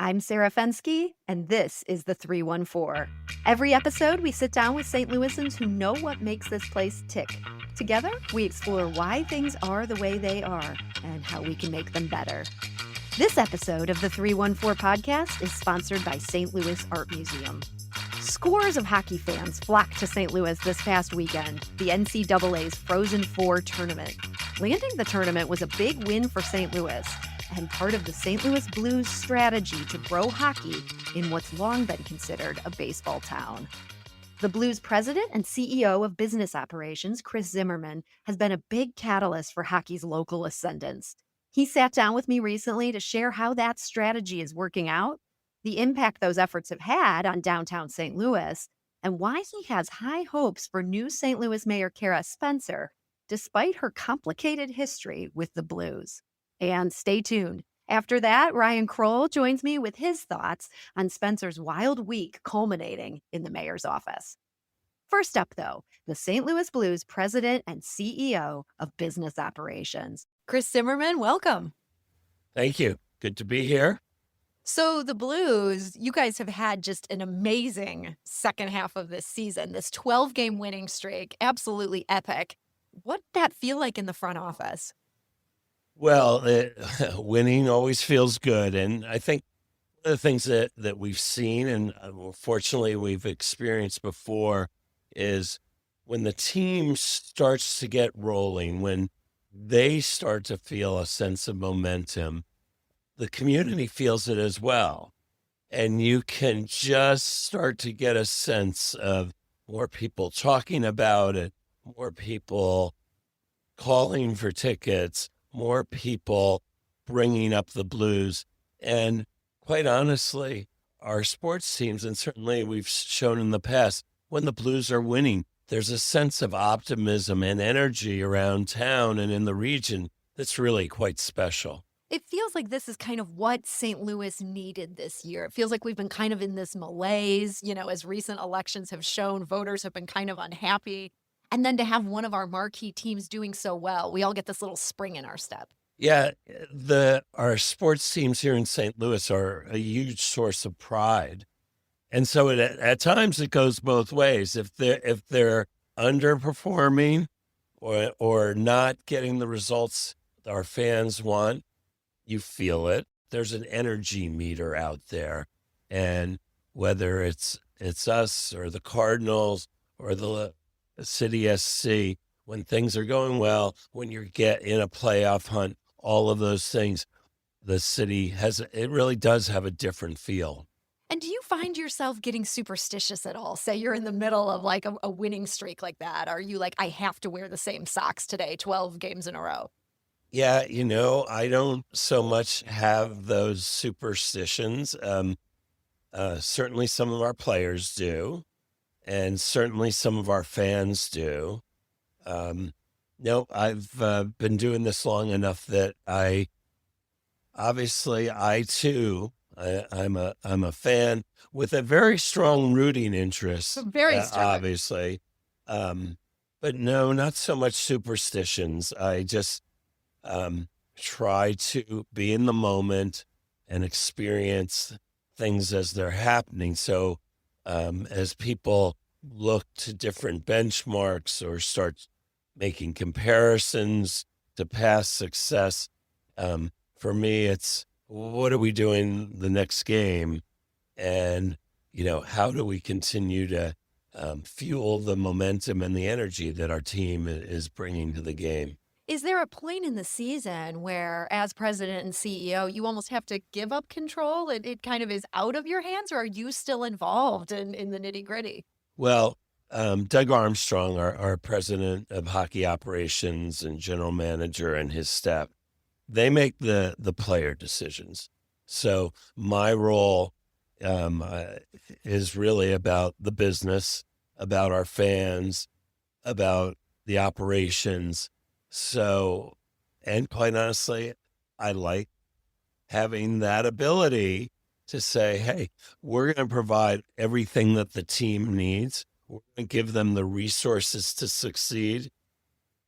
I'm Sarah Fensky, and this is the 314. Every episode, we sit down with St. Louisans who know what makes this place tick. Together, we explore why things are the way they are and how we can make them better. This episode of the 314 podcast is sponsored by St. Louis Art Museum. Scores of hockey fans flocked to St. Louis this past weekend, the NCAA's Frozen Four tournament. Landing the tournament was a big win for St. Louis and part of the St. Louis Blues' strategy to grow hockey in what's long been considered a baseball town. The Blues president and CEO of business operations, Chris Zimmerman, has been a big catalyst for hockey's local ascendance. He sat down with me recently to share how that strategy is working out, the impact those efforts have had on downtown St. Louis, and why he has high hopes for new St. Louis Mayor Kara Spencer, despite her complicated history with the Blues. And stay tuned. After that, Ryan Kroll joins me with his thoughts on Spencer's wild week culminating in the mayor's office. First up, though, the St. Louis Blues president and CEO of business operations. Chris Zimmerman, welcome. Thank you. Good to be here. So the Blues, you guys have had just an amazing second half of this season, this 12-game winning streak, absolutely epic. What did that feel like in the front office? Well, winning always feels good. And I think one of the things that we've seen and fortunately we've experienced before is when the team starts to get rolling, when they start to feel a sense of momentum, the community feels it as well. And you can just start to get a sense of more people talking about it, more people calling for tickets, more people bringing up the Blues. And quite honestly, our sports teams, and certainly we've shown in the past, when the Blues are winning, there's a sense of optimism and energy around town and in the region that's really quite special. It feels like this is kind of what St. Louis needed this year. It feels like we've been kind of in this malaise, as recent elections have shown, voters have been kind of unhappy. And then to have one of our marquee teams doing so well, we all get this little spring in our step. Yeah, our sports teams here in St. Louis are a huge source of pride. And so at times it goes both ways. If they're underperforming or not getting the results our fans want, you feel it. There's an energy meter out there. And whether it's us or the Cardinals or the City SC, when things are going well, when you get in a playoff hunt, all of those things, the city it really does have a different feel. And do you find yourself getting superstitious at all? Say you're in the middle of like a winning streak like that. Are you like, I have to wear the same socks today, 12 games in a row? Yeah, I don't so much have those superstitions. Certainly some of our players do, and certainly some of our fans do. No, I've been doing this long enough that I too, I'm a fan with a very strong rooting interest, Very strong. obviously. But no, not so much superstitions. I just try to be in the moment and experience things as they're happening. So as people look to different benchmarks or start making comparisons to past success, for me, it's what are we doing the next game? And, how do we continue to fuel the momentum and the energy that our team is bringing to the game? Is there a point in the season where, as president and CEO, you almost have to give up control? It kind of is out of your hands, or are you still involved in the nitty gritty? Well, Doug Armstrong, our president of hockey operations and general manager, and his staff, they make the player decisions. So my role is really about the business, about our fans, about the operations. So, and quite honestly, I like having that ability to say, hey, we're going to provide everything that the team needs. We're going to give them the resources to succeed.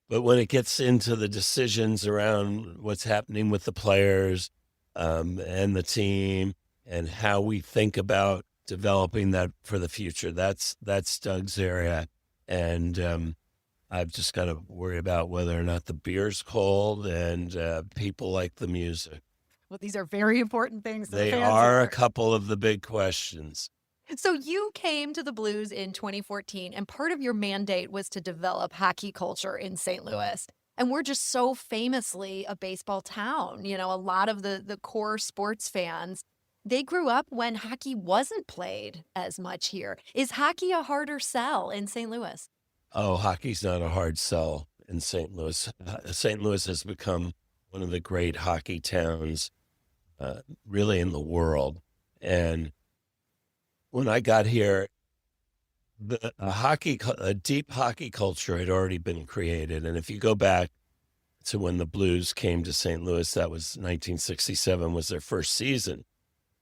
But when it gets into the decisions around what's happening with the players and the team and how we think about developing that for the future. That's Doug's area, and I've just got to worry about whether or not the beer's cold and people like the music. Well, these are very important things to the They fans are a here. couple of the big questions. So you came to the Blues in 2014, and part of your mandate was to develop hockey culture in St. Louis. And we're just so famously a baseball town. You know, a lot of the core sports fans, they grew up when hockey wasn't played as much here. Is hockey a harder sell in St. Louis? Oh, hockey's not a hard sell in St. Louis. St. Louis has become one of the great hockey towns, really in the world. And when I got here, a deep hockey culture had already been created. And if you go back to when the Blues came to St. Louis, that was 1967 was their first season.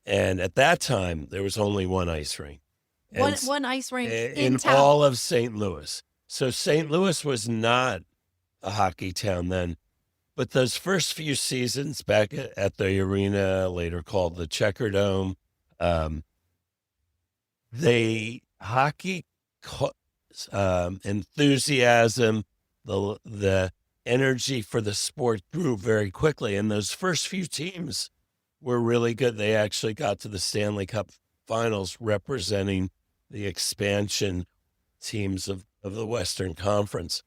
And at that time, there was only one ice rink. One And one ice rink in in town. all of St. Louis. So St. Louis was not a hockey town then. But those first few seasons back at the arena, later called the Checker Dome, um, they hockey enthusiasm, the energy for the sport grew very quickly, and those first few teams were really good. They actually got to the Stanley Cup Finals, representing the expansion teams of the Western Conference.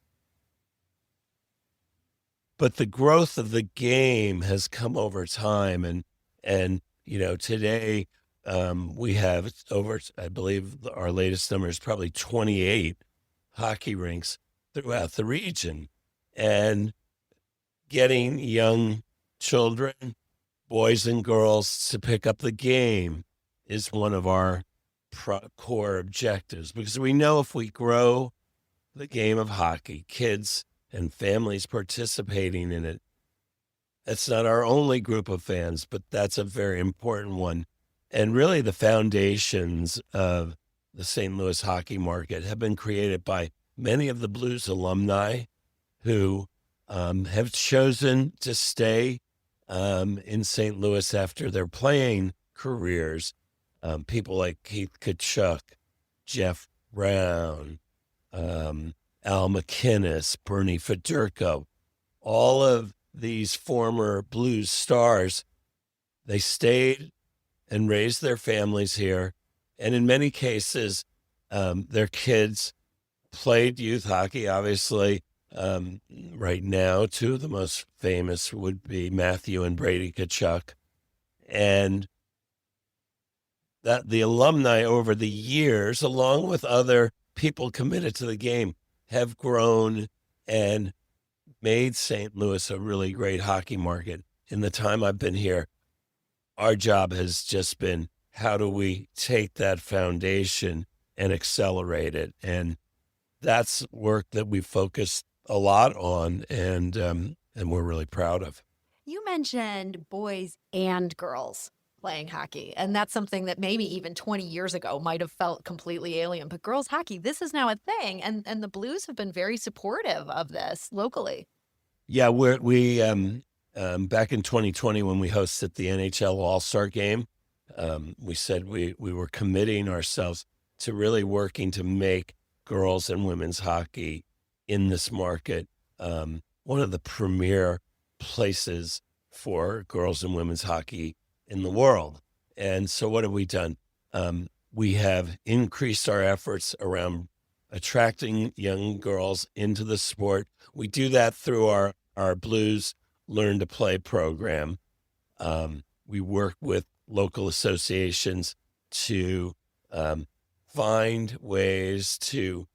But the growth of the game has come over time, and today we have over, I believe our latest number is probably 28 hockey rinks throughout the region, and getting young children, boys and girls, to pick up the game is one of our core objectives, because we know if we grow the game of hockey, kids and families participating in it, that's not our only group of fans, but that's a very important one. And really, the foundations of the St. Louis hockey market have been created by many of the Blues alumni who have chosen to stay in St. Louis after their playing careers. People like Keith Kachuk, Jeff Brown, Al McInnes, Bernie Federko, all of these former Blues stars, they stayed and raised their families here. And in many cases, their kids played youth hockey. Obviously, right now, two of the most famous would be Matthew and Brady Kachuk. And that the alumni over the years, along with other people committed to the game, have grown and made St. Louis a really great hockey market. In the time I've been here, our job has just been, how do we take that foundation and accelerate it? And that's work that we focused a lot on, and we're really proud of. You mentioned boys and girls playing hockey, and that's something that maybe even 20 years ago might have felt completely alien. But girls hockey, this is now a thing, and the Blues have been very supportive of this locally. Yeah, we back in 2020 when we hosted the NHL All-Star Game, we said we were committing ourselves to really working to make girls and women's hockey in this market one of the premier places for girls and women's hockey in the world. And so what have we done? We have increased our efforts around attracting young girls into the sport. We do that through our Blues Learn to Play program. We work with local associations to find ways to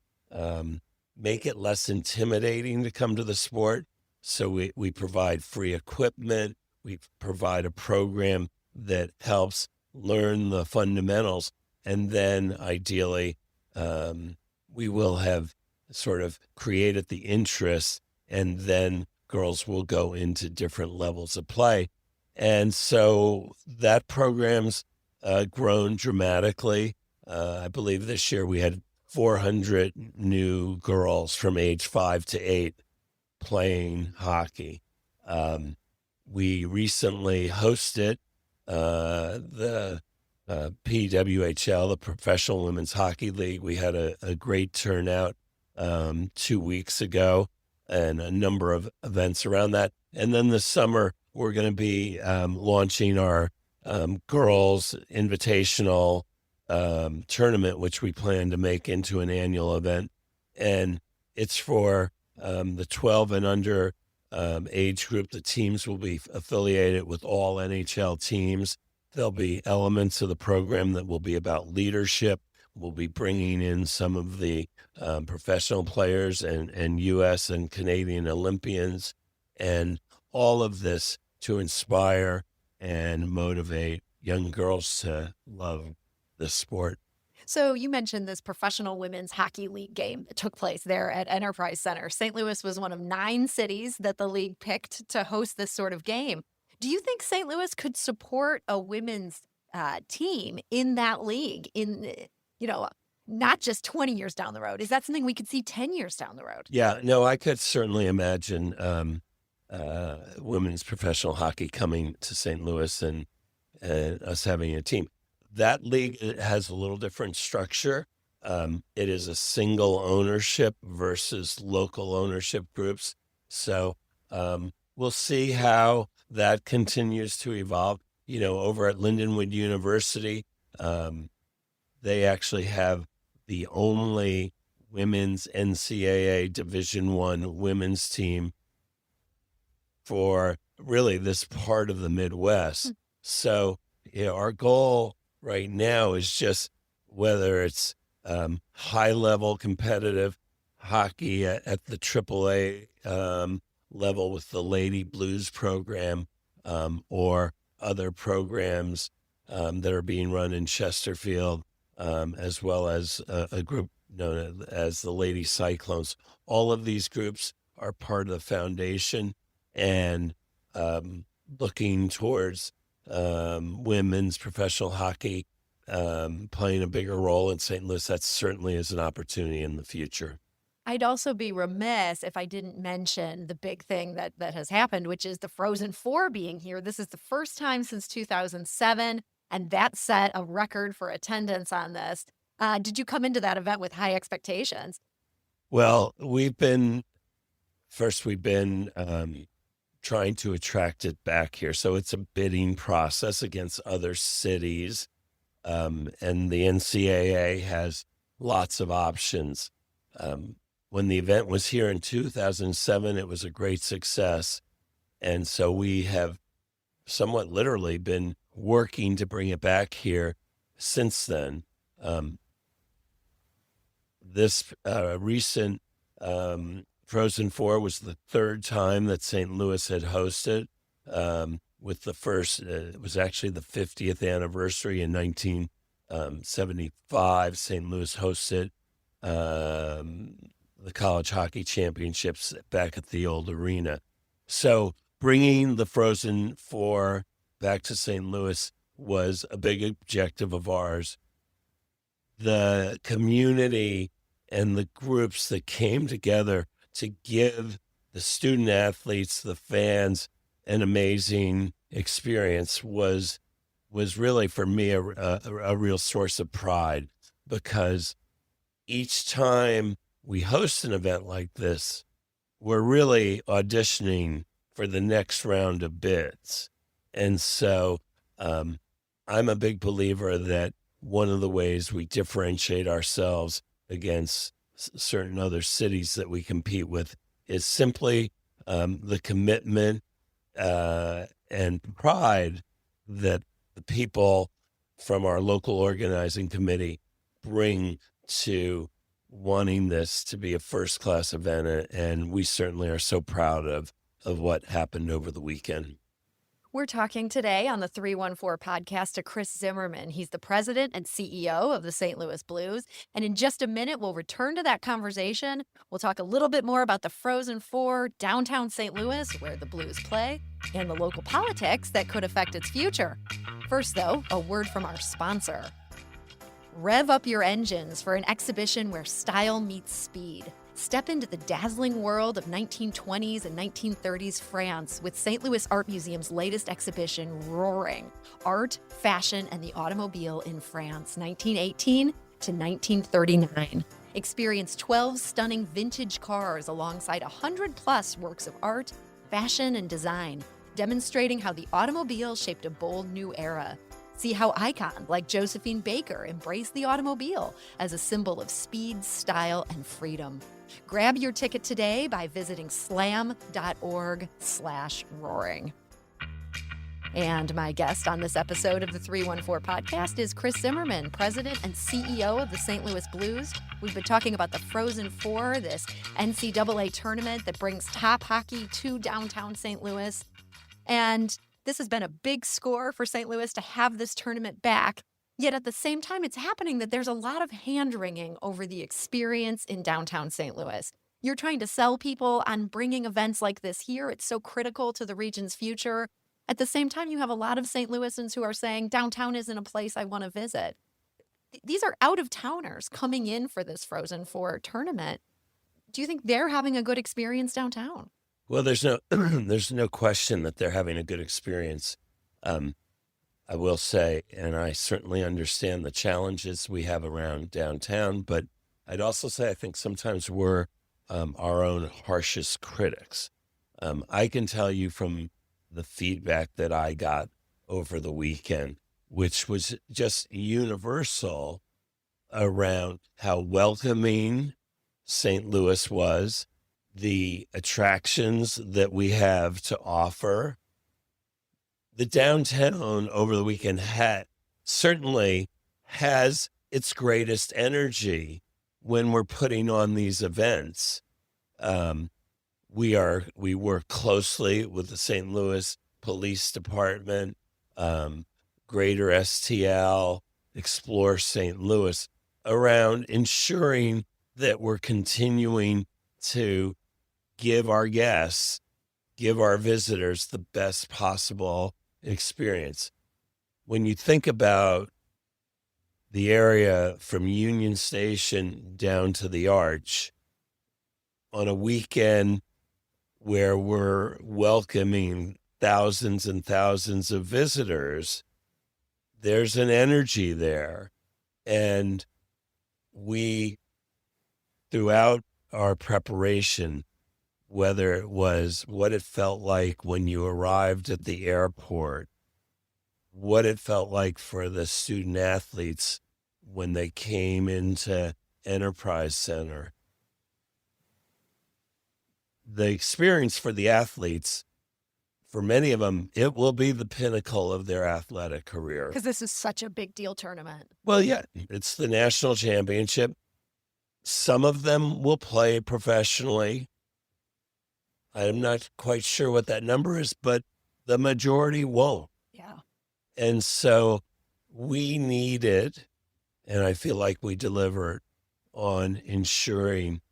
make it less intimidating to come to the sport. So we provide free equipment. We provide a program that helps learn the fundamentals. And then ideally, we will have sort of created the interest, and then girls will go into different levels of play. And so that program's grown dramatically. I believe this year we had 400 new girls from age 5 to 8 playing hockey. We recently hosted the PWHL, the Professional Women's Hockey League. We had a great turnout 2 weeks ago and a number of events around that. And then this summer, we're going to be launching our girls invitational tournament, which we plan to make into an annual event. And it's for the 12 and under age group. The teams will be affiliated with all NHL teams. There'll be elements of the program that will be about leadership. We'll be bringing in some of the professional players and U.S. and Canadian Olympians, and all of this to inspire and motivate young girls to love the sport. So you mentioned this professional women's hockey league game that took place there at Enterprise Center. St. Louis was one of 9 cities that the league picked to host this sort of game. Do you think St. Louis could support a women's team in that league not just 20 years down the road? Is that something we could see 10 years down the road? Yeah, no, I could certainly imagine women's professional hockey coming to St. Louis and us having a team. That league has a little different structure. It is a single ownership versus local ownership groups. So we'll see how that continues to evolve. Over at Lindenwood University, they actually have the only women's NCAA Division I women's team for really this part of the Midwest. So, our goal right now is just whether it's high level competitive hockey at the AAA level with the Lady Blues program, or other programs that are being run in Chesterfield, as well as a group known as the Lady Cyclones. All of these groups are part of the foundation and looking towards women's professional hockey playing a bigger role in St. Louis. That certainly is an opportunity in the future. I'd also be remiss if I didn't mention the big thing that has happened, which is the Frozen Four being here. This is the first time since 2007, and that set a record for attendance on this. Did you come into that event with high expectations? Well, we've been trying to attract it back here. So it's a bidding process against other cities. And the NCAA has lots of options. When the event was here in 2007, it was a great success. And so we have somewhat literally been working to bring it back here since then. This recent Frozen Four was the third time that St. Louis had hosted. With the first, it was actually the 50th anniversary in 1975. St. Louis hosted the college hockey championships back at the old arena. So bringing the Frozen Four back to St. Louis was a big objective of ours. The community and the groups that came together to give the student athletes, the fans, an amazing experience was really for me a real source of pride, because each time we host an event like this, we're really auditioning for the next round of bids. And so I'm a big believer that one of the ways we differentiate ourselves against certain other cities that we compete with is simply the commitment and pride that the people from our local organizing committee bring to wanting this to be a first-class event. And we certainly are so proud of what happened over the weekend. We're talking today on the 314 podcast to Chris Zimmerman. He's the president and CEO of the St. Louis Blues. And in just a minute, we'll return to that conversation. We'll talk a little bit more about the Frozen Four, downtown St. Louis, where the Blues play, and the local politics that could affect its future. First, though, a word from our sponsor. Rev up your engines for an exhibition where style meets speed. Step into the dazzling world of 1920s and 1930s France with St. Louis Art Museum's latest exhibition, Roaring: Art, Fashion, and the Automobile in France, 1918 to 1939. Experience 12 stunning vintage cars alongside 100 plus works of art, fashion, and design, demonstrating how the automobile shaped a bold new era. See how icons like Josephine Baker embrace the automobile as a symbol of speed, style, and freedom. Grab your ticket today by visiting slam.org/roaring. And my guest on this episode of the 314 podcast is Chris Zimmerman, president and CEO of the St. Louis Blues. We've been talking about the Frozen Four, this NCAA tournament that brings top hockey to downtown St. Louis. And this has been a big score for St. Louis to have this tournament back. Yet at the same time, it's happening that there's a lot of hand-wringing over the experience in downtown St. Louis. You're trying to sell people on bringing events like this here. It's so critical to the region's future. At the same time, you have a lot of St. Louisans who are saying downtown isn't a place I want to visit. These are out-of-towners coming in for this Frozen Four tournament. Do you think they're having a good experience downtown? Well, there's no there's no question that they're having a good experience. I will say, and I certainly understand the challenges we have around downtown, but I'd also say I think sometimes we're our own harshest critics. I can tell you from the feedback that I got over the weekend, which was just universal around how welcoming St. Louis was, the attractions that we have to offer. The downtown over the weekend certainly has its greatest energy when we're putting on these events. We work closely with the St. Louis Police Department, Greater STL, Explore St. Louis, around ensuring that we're continuing to give our guests, give our visitors the best possible experience. When you think about the area from Union Station down to the Arch on a weekend where we're welcoming thousands and thousands of visitors, there's an energy there. And we, throughout our preparation, whether it was what it felt like when you arrived at the airport, what it felt like for the student athletes when they came into Enterprise Center, the experience for the athletes, for many of them, it will be the pinnacle of their athletic career. Because this is such a big deal tournament. Well, yeah, it's the national championship. Some of them will play professionally. I'm not quite sure what that number is, but the majority won't. Yeah. And so we needed, and I feel like we delivered on ensuring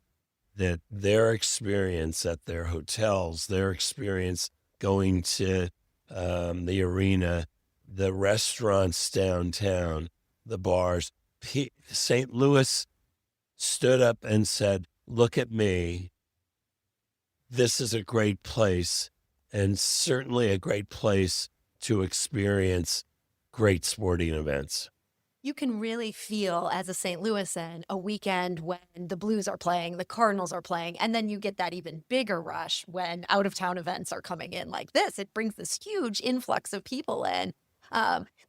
that their experience at their hotels, their experience going to the arena, the restaurants downtown, the bars, St. Louis stood up and said, look at me. This is a great place, and certainly a great place to experience great sporting events. You can really feel as a St. Louisan a weekend when the Blues are playing, the Cardinals are playing, and then you get that even bigger rush when out-of-town events are coming in like this. It brings this huge influx of people in.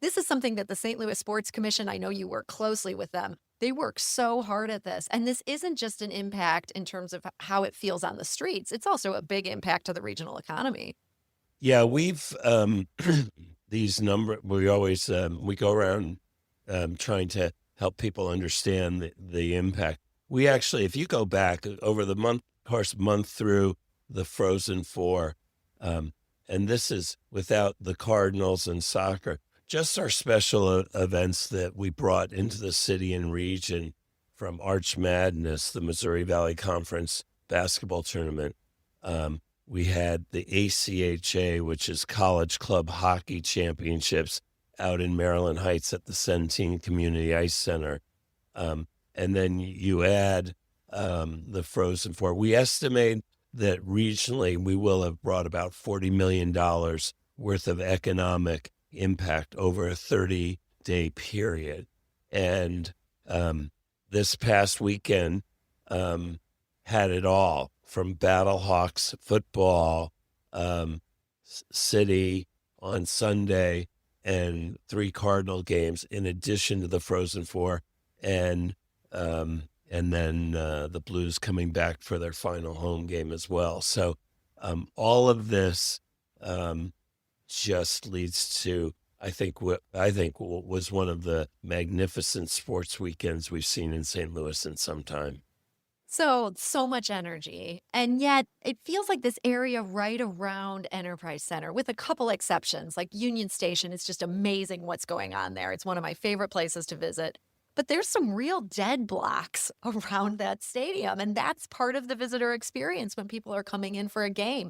This is something that the St. Louis Sports Commission, I know you work closely with them. They work so hard at this. And this isn't just an impact in terms of how it feels on the streets. It's also a big impact to the regional economy. Yeah, we've these we always we go around trying to help people understand the impact. We actually, if you go back over the month through the Frozen Four, and this is without the Cardinals and soccer, just our special events that we brought into the city and region, from Arch Madness, the Missouri Valley Conference basketball tournament. We had the ACHA, which is College Club Hockey Championships, out in Maryland Heights at the Centene Community Ice Center. And then you add the Frozen Four. We estimate that regionally we will have brought about $40 million worth of economic impact over a 30-day period. And this past weekend had it all from Battlehawks football, City on Sunday, and 3 Cardinal games in addition to the Frozen Four, and then the Blues coming back for their final home game as well. So all of this just leads to, I think was one of the magnificent sports weekends we've seen in St. Louis in some time. So much energy. And yet it feels like this area right around Enterprise Center, with a couple exceptions, like Union Station, it's just amazing what's going on there. It's one of my favorite places to visit. But there's some real dead blocks around that stadium, and that's part of the visitor experience when people are coming in for a game.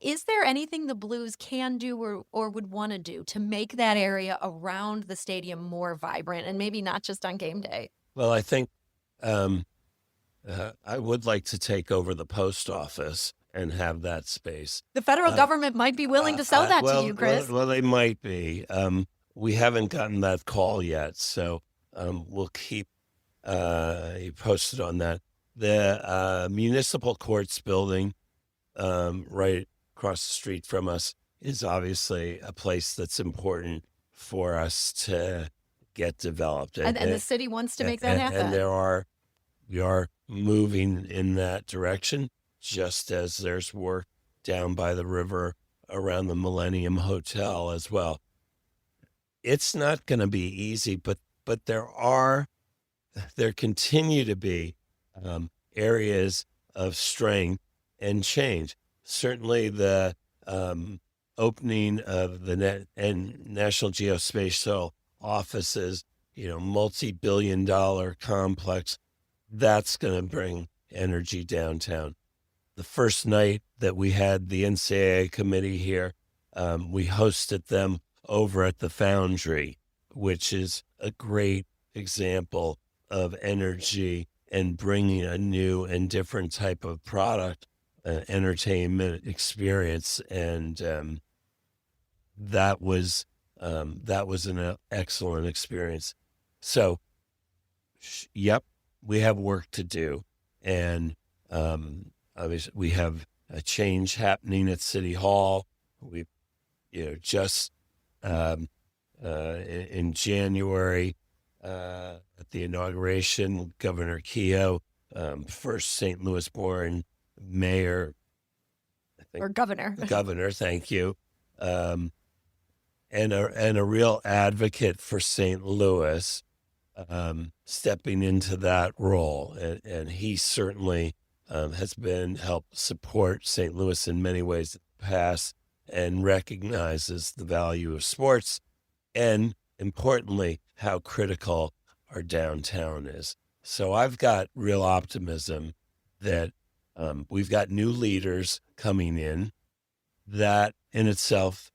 Is there anything the Blues can do or would want to do to make that area around the stadium more vibrant and maybe not just on game day? Well, I think I would like to take over the post office and have that space. The federal government might be willing to sell that to you, Chris. Well, they might be. We haven't gotten that call yet, so we'll keep you posted on that. The municipal courts building right across the street from us is obviously a place that's important for us to get developed. And the city wants to make that happen. And we are moving in that direction, just as there's work down by the river around the Millennium Hotel as well. It's not going to be easy, but there continue to be areas of strength and change. Certainly the opening of the National Geospatial Office's, multi-billion-dollar complex, that's going to bring energy downtown. The first night that we had the NCAA committee here, we hosted them over at the Foundry, which is a great example of energy and bringing a new and different type of product, entertainment experience, and that was an excellent experience. So, yep, we have work to do, and obviously we have a change happening at City Hall. We, just in January at the inauguration, Governor Keogh, first St. Louis-born mayor, I think, or governor. Governor, thank you, and a real advocate for St. Louis, stepping into that role, and he certainly has helped support St. Louis in many ways in the past, and recognizes the value of sports, and importantly, how critical our downtown is. So I've got real optimism that we've got new leaders coming in. That in itself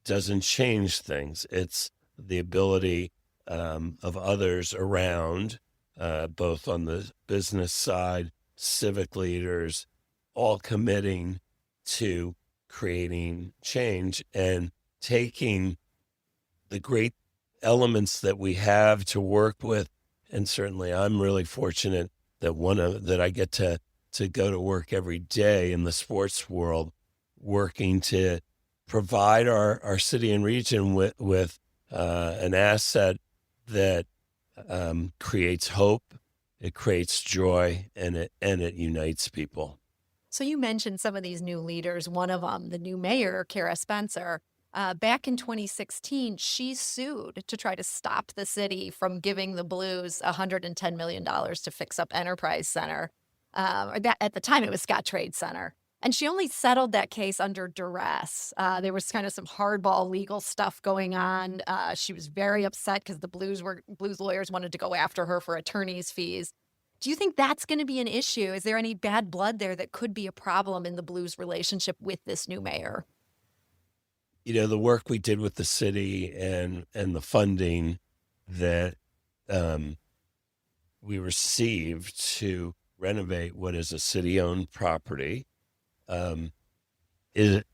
doesn't change things. It's the ability of others around, both on the business side, civic leaders, all committing to creating change and taking the great elements that we have to work with. And certainly I'm really fortunate that I get to go to work every day in the sports world, working to provide our city and region with an asset that creates hope, it creates joy, and it unites people. So you mentioned some of these new leaders. One of them, the new mayor, Kara Spencer, back in 2016, she sued to try to stop the city from giving the Blues $110 million to fix up Enterprise Center. At the time, it was Scott Trade Center. And she only settled that case under duress. There was kind of some hardball legal stuff going on. She was very upset because the Blues lawyers wanted to go after her for attorney's fees. Do you think that's going to be an issue? Is there any bad blood there that could be a problem in the Blues relationship with this new mayor? The work we did with the city and the funding that we received to renovate what is a city-owned property. Um, it,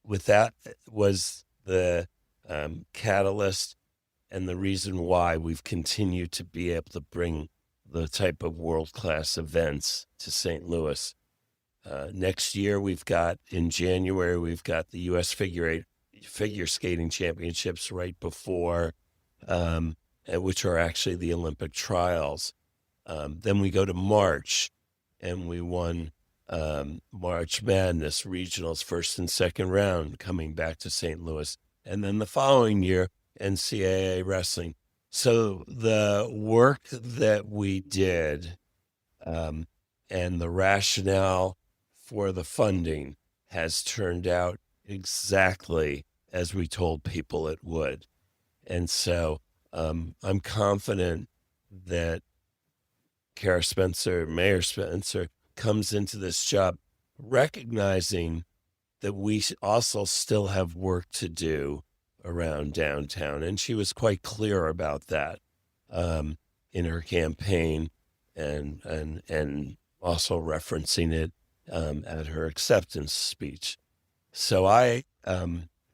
with that was the catalyst and the reason why we've continued to be able to bring the type of world-class events to St. Louis. Next year, in January, we've got the U.S. figure skating championships right before, which are actually the Olympic trials. Then we go to March, and we won March Madness regionals, first and second round, coming back to St. Louis. And then the following year, NCAA wrestling. So the work that we did and the rationale for the funding has turned out exactly as we told people it would. And so I'm confident that Mayor Spencer, comes into this job recognizing that we also still have work to do around downtown. And she was quite clear about that in her campaign and also referencing it at her acceptance speech. So I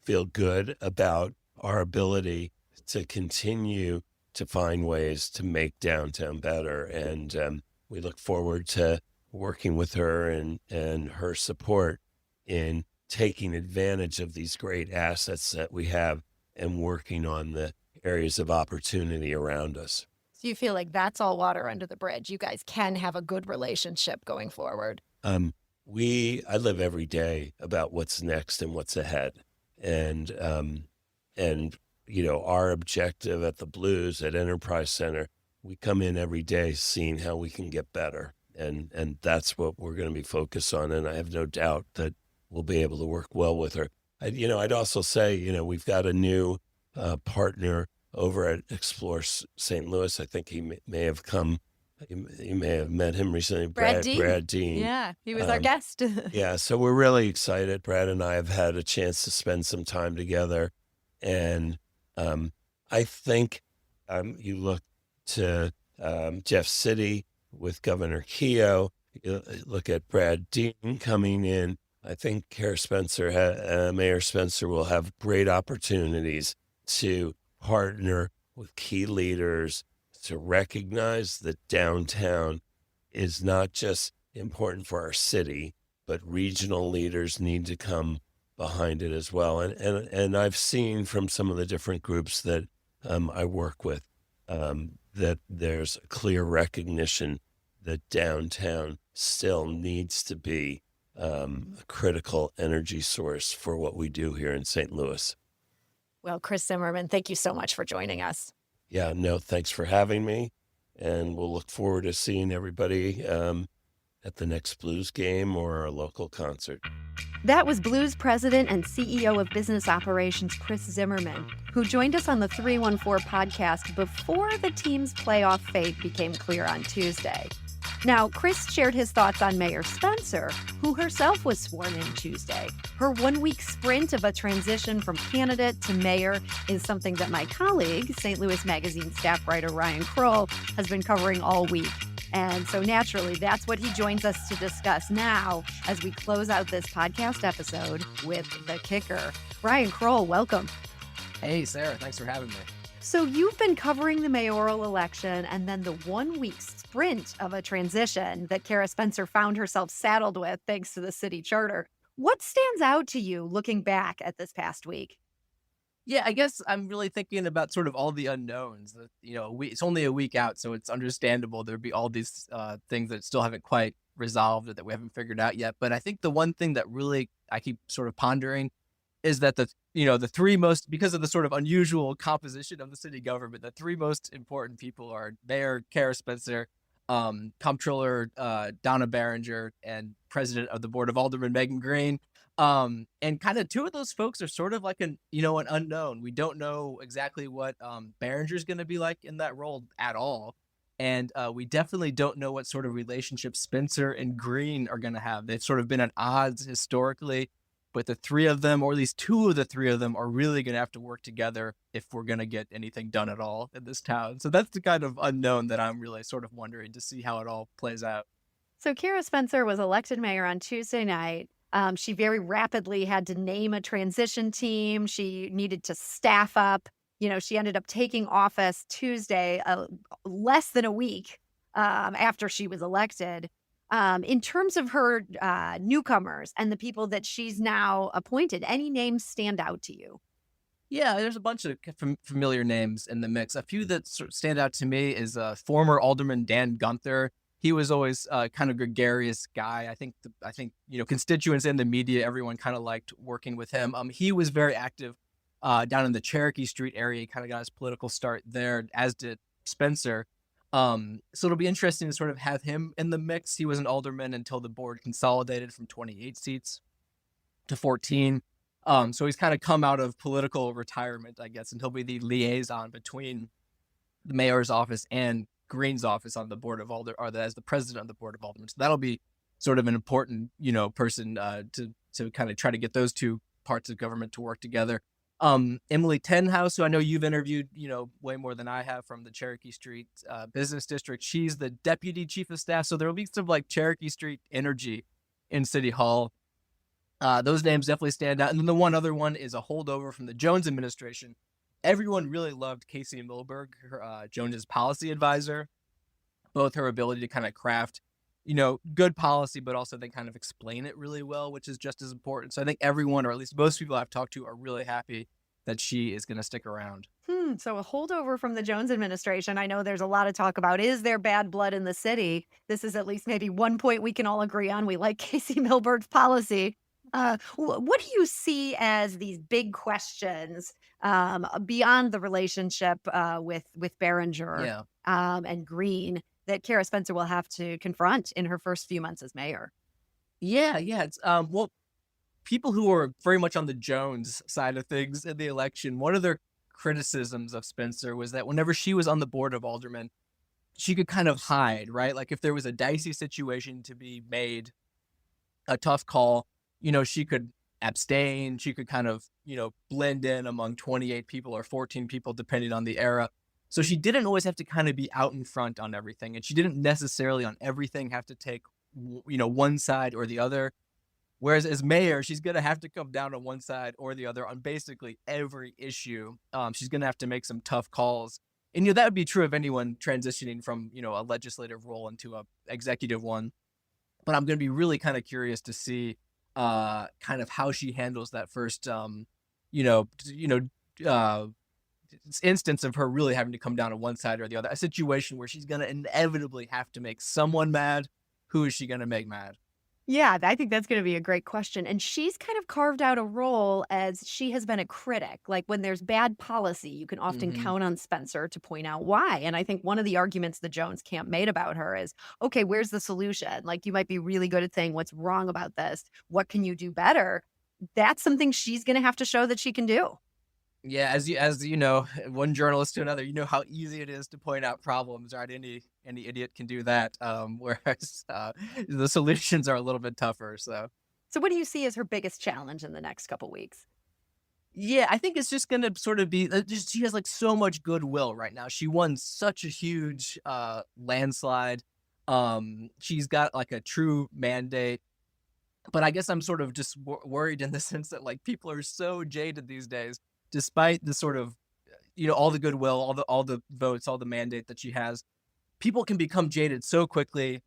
feel good about our ability to continue to find ways to make downtown better. And we look forward to working with her and her support in taking advantage of these great assets that we have and working on the areas of opportunity around us. So you feel like that's all water under the bridge. You guys can have a good relationship going forward. I live every day about what's next and what's ahead. And our objective at the Blues at Enterprise Center, we come in every day seeing how we can get better. And that's what we're going to be focused on. And I have no doubt that we'll be able to work well with her. I'd also say, we've got a new partner over at Explore St. Louis. I think he may have come. You may have met him recently, Brad Dean. Brad Dean. Yeah, he was our guest. Yeah, so we're really excited. Brad and I have had a chance to spend some time together. And I think you look to Jeff City with Governor Keogh, you look at Brad Dean coming in. I think Mayor Spencer will have great opportunities to partner with key leaders to recognize that downtown is not just important for our city, but regional leaders need to come behind it as well. And I've seen from some of the different groups that I work with that there's a clear recognition that downtown still needs to be a critical energy source for what we do here in St. Louis. Well, Chris Zimmerman, thank you so much for joining us. Yeah, no, thanks for having me. And we'll look forward to seeing everybody at the next Blues game or a local concert. That was Blues President and CEO of Business Operations, Chris Zimmerman, who joined us on the 314 podcast before the team's playoff fate became clear on Tuesday. Now, Chris shared his thoughts on Mayor Spencer, who herself was sworn in Tuesday. Her one-week sprint of a transition from candidate to mayor is something that my colleague, St. Louis Magazine staff writer Ryan Kroll, has been covering all week. And so naturally, that's what he joins us to discuss now as we close out this podcast episode with the kicker. Ryan Kroll, welcome. Hey, Sarah, thanks for having me. So you've been covering the mayoral election and then the 1 week sprint of a transition that Kara Spencer found herself saddled with thanks to the city charter. What stands out to you looking back at this past week? Yeah, I guess I'm really thinking about sort of all the unknowns. That, it's only a week out, so it's understandable there'd be all these things that still haven't quite resolved or that we haven't figured out yet. But I think the one thing that really I keep sort of pondering is that the three most, because of the sort of unusual composition of the city government, the three most important people are Mayor Kara Spencer, Comptroller Donna Behringer, and President of the Board of Aldermen Megan Green. And kind of two of those folks are sort of like an unknown. We don't know exactly what Behringer's going to be like in that role at all. And we definitely don't know what sort of relationship Spencer and Green are going to have. They've sort of been at odds historically, but the three of them, or at least two of the three of them, are really going to have to work together if we're going to get anything done at all in this town. So that's the kind of unknown that I'm really sort of wondering to see how it all plays out. So Kira Spencer was elected mayor on Tuesday night. She very rapidly had to name a transition team. She needed to staff up. She ended up taking office Tuesday, less than a week after she was elected. In terms of her newcomers and the people that she's now appointed, any names stand out to you? Yeah, there's a bunch of familiar names in the mix. A few that sort of stand out to me is former Alderman Dan Gunther. He was always kind of gregarious guy. I think constituents and the media, everyone kind of liked working with him. He was very active down in the Cherokee Street area. He kind of got his political start there, as did Spencer. So it'll be interesting to sort of have him in the mix. He was an alderman until the board consolidated from 28 seats to 14. So he's kind of come out of political retirement, I guess, and he'll be the liaison between the mayor's office and Green's office on the board of as the president of the board of aldermen. So that'll be sort of an important, person to kind of try to get those two parts of government to work together. Emily Tenhouse, who I know you've interviewed, way more than I have, from the Cherokee Street business district. She's the deputy chief of staff. So there'll be some like Cherokee Street energy in City Hall. Those names definitely stand out. And then the one other one is a holdover from the Jones administration. Everyone really loved Casey Milberg, Jones's policy advisor, both her ability to kind of craft, good policy, but also then kind of explain it really well, which is just as important. So I think everyone, or at least most people I've talked to, are really happy that she is going to stick around. So a holdover from the Jones administration. I know there's a lot of talk about, is there bad blood in the city? This is at least maybe one point we can all agree on. We like Casey Milberg's policy. What do you see as these big questions beyond the relationship with Behringer Yeah. and Green that Kara Spencer will have to confront in her first few months as mayor? Yeah. It's, well, people who are very much on the Jones side of things in the election, one of their criticisms of Spencer was that whenever she was on the board of aldermen, she could kind of hide, right? Like if there was a dicey situation to be made, a tough call, she could abstain. She could kind of, blend in among 28 people or 14 people, depending on the era. So she didn't always have to kind of be out in front on everything. And she didn't necessarily on everything have to take, one side or the other. Whereas as mayor, she's going to have to come down on one side or the other on basically every issue. She's going to have to make some tough calls. And, that would be true of anyone transitioning from, a legislative role into a executive one. But I'm going to be really kind of curious to see kind of how she handles that first, instance of her really having to come down on one side or the other. A situation where she's going to inevitably have to make someone mad. Who is she going to make mad? Yeah, I think that's going to be a great question. And she's kind of carved out a role as she has been a critic. Like when there's bad policy, you can often Mm-hmm. count on Spencer to point out why. And I think one of the arguments the Jones camp made about her is, okay, where's the solution? Like you might be really good at saying what's wrong about this. What can you do better? That's something she's going to have to show that she can do. Yeah, as you know, one journalist to another, you know how easy it is to point out problems, right? Any idiot can do that. Whereas the solutions are a little bit tougher. So what do you see as her biggest challenge in the next couple weeks? Yeah, I think it's just gonna sort of be just she has like so much goodwill right now. She won such a huge landslide. She's got like a true mandate. But I guess I'm sort of just worried in the sense that like people are so jaded these days, despite the sort of, all the goodwill, all the votes, all the mandate that she has. People can become jaded so quickly.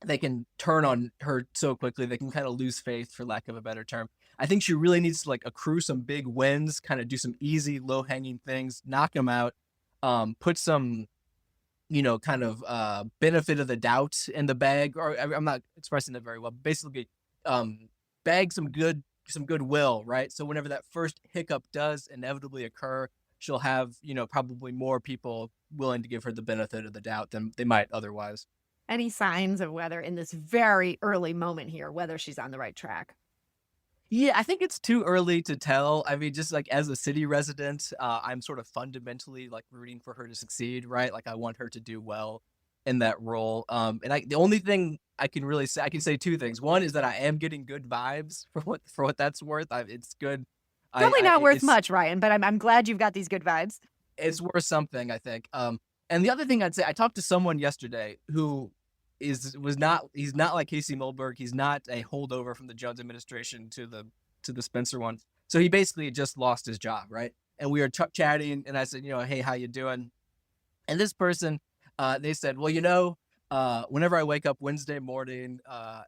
They can turn on her so quickly. They can kind of lose faith, for lack of a better term. I think she really needs to like accrue some big wins, kind of do some easy, low hanging things, knock them out, put some, kind of benefit of the doubt in the bag. Or I'm not expressing that very well. Basically, bag some goodwill, right? So whenever that first hiccup does inevitably occur, she'll have, probably more people willing to give her the benefit of the doubt than they might otherwise. Any signs of whether in this very early moment here, whether she's on the right track? Yeah, I think it's too early to tell. I mean, just like as a city resident, I'm sort of fundamentally like rooting for her to succeed, right? Like I want her to do well. in that role. The only thing I can really say, I can say two things. One is that I am getting good vibes for what that's worth. It's good. Probably not worth It's much, Ryan, but I'm glad you've got these good vibes. it's worth something, I think. And the other thing I'd say, I talked to someone yesterday who he's not like Casey Milberg. He's not a holdover from the Jones administration to the Spencer one. So he basically just lost his job, right? And we were chatting, and I said, hey, how you doing? And this person, they said, well, whenever I wake up Wednesday morning,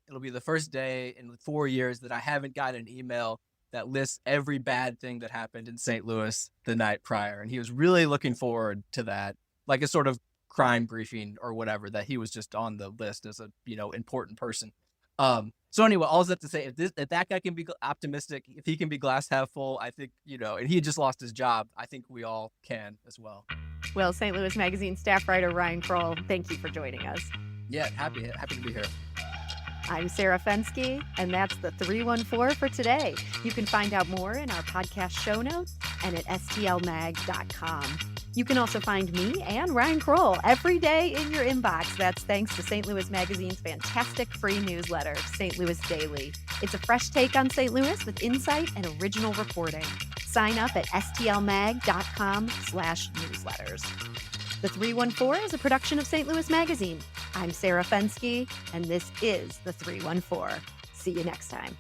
it'll be the first day in 4 years that I haven't got an email that lists every bad thing that happened in St. Louis the night prior. And he was really looking forward to that, like a sort of crime briefing or whatever, that he was just on the list as a, important person. So anyway, all that to say, if that guy can be optimistic, if he can be glass half full, I think, and he had just lost his job, I think we all can as well. Well, St. Louis Magazine staff writer Ryan Kroll, thank you for joining us. Yeah, happy to be here. I'm Sarah Fensky, and that's the 314 for today. You can find out more in our podcast show notes and at stlmag.com. You can also find me and Ryan Kroll every day in your inbox. That's thanks to St. Louis Magazine's fantastic free newsletter, St. Louis Daily. It's a fresh take on St. Louis with insight and original reporting. Sign up at stlmag.com/newsletters. The 314 is a production of St. Louis Magazine. I'm Sarah Fensky, and this is the 314. See you next time.